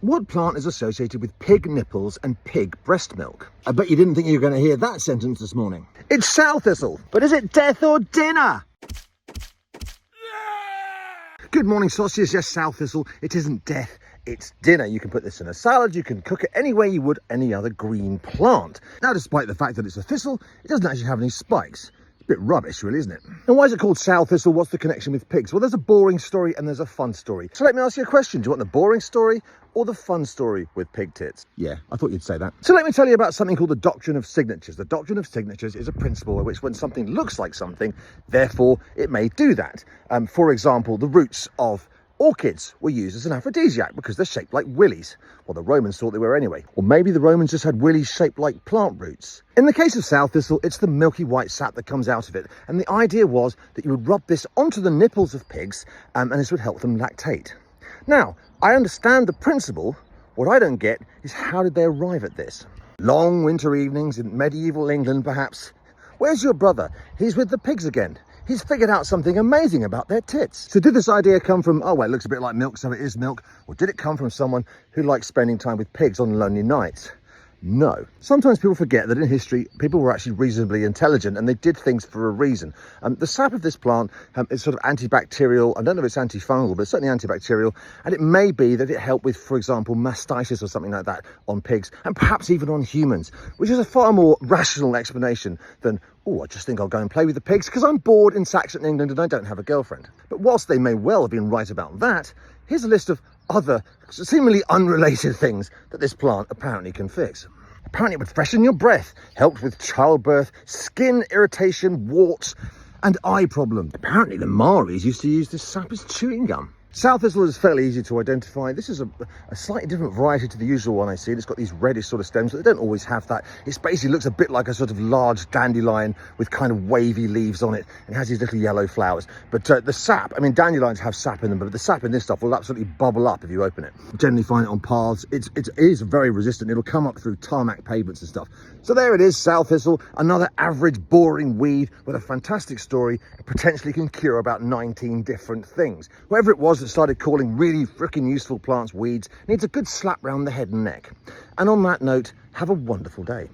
What plant is associated with pig nipples and pig breast milk? I bet you didn't think you were going to hear that sentence this morning. It's Sowthistle. But is it death or dinner? Good morning, sausages. Yes, Sowthistle. It isn't death. It's dinner. You can put this in a salad. You can cook it any way you would any other green plant. Now, despite the fact that it's a thistle, it doesn't actually have any spikes. Bit rubbish, really, isn't it? And why is it called Sowthistle? What's the connection with pigs? Well, there's a boring story and there's a fun story. So let me ask you a question. Do you want the boring story or the fun story with pig tits? Yeah, I thought you'd say that. So let me tell you about something called the doctrine of signatures. The doctrine of signatures is a principle in which when something looks like something, therefore it may do that. For example, the roots of orchids were used as an aphrodisiac because they're shaped like willies. Well, the Romans thought they were anyway. Or maybe the Romans just had willies shaped like plant roots. In the case of Sowthistle, it's the milky white sap that comes out of it. And the idea was that you would rub this onto the nipples of pigs and this would help them lactate. Now, I understand the principle. What I don't get is how did they arrive at this? Long winter evenings in medieval England, perhaps. Where's your brother? He's with the pigs again. He's figured out something amazing about their tits. So did this idea come from, oh, well, it looks a bit like milk, so it is milk? Or did it come from someone who likes spending time with pigs on lonely nights? No. Sometimes people forget that in history, people were actually reasonably intelligent and they did things for a reason. The sap of this plant is sort of antibacterial. I don't know if it's antifungal, but it's certainly antibacterial. And it may be that it helped with, for example, mastitis or something like that on pigs and perhaps even on humans, which is a far more rational explanation than, oh, I just think I'll go and play with the pigs because I'm bored in Saxon England and I don't have a girlfriend. But whilst they may well have been right about that, here's a list of other seemingly unrelated things that this plant apparently can fix. Apparently it would freshen your breath, helped with childbirth, skin irritation, warts, and eye problem. Apparently the Maoris used to use this sap as chewing gum. Sowthistle is fairly easy to identify. This is a slightly different variety to the usual one I see. It's got these reddish sort of stems, but they don't always have that. It basically looks a bit like a sort of large dandelion with kind of wavy leaves on it. And it has these little yellow flowers. But the sap, I mean, dandelions have sap in them, but the sap in this stuff will absolutely bubble up if you open it. You generally find it on paths. It is very resistant. It'll come up through tarmac pavements and stuff. So there it is, Sowthistle, another average boring weed with a fantastic story. It potentially can cure about 19 different things. Whoever it was that started calling really freaking useful plants weeds needs a good slap round the head and neck. And on that note, have a wonderful day.